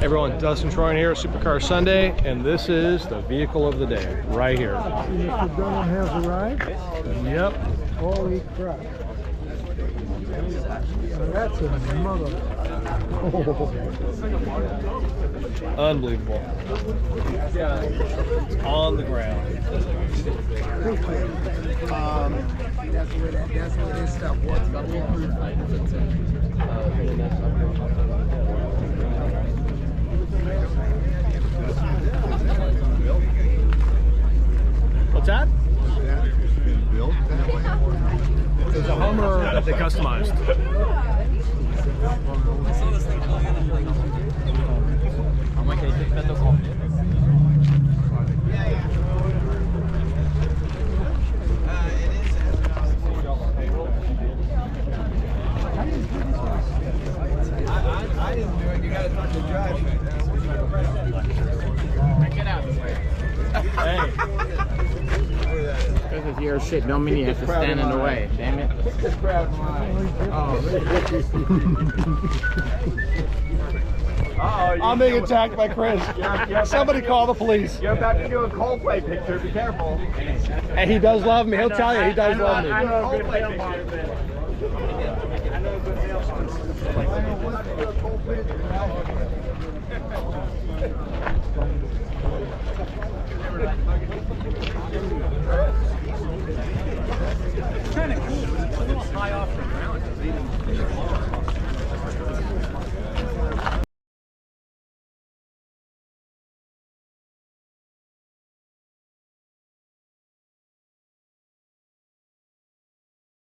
Everyone, Dustin Troyan here at Supercar Sunday, and this is the vehicle of the day right here. Mr. Dunham has arrived. Yep. Holy crap. That's a mother. Unbelievable. It's on the ground. That's where this stuff was. What's that? It's a Hummer that they customized. I didn't do it. You got to talk to the drive. Get out of the way. Hey. Because it's your shit don't mean you have to stand in the way, damn it. I'm being attacked by Chris. Somebody call the police. You're about to do a Coldplay picture. Be careful. And he does love me. He'll tell you he does love me. I know a good picture. Kind of cool. It's a little high off the ground.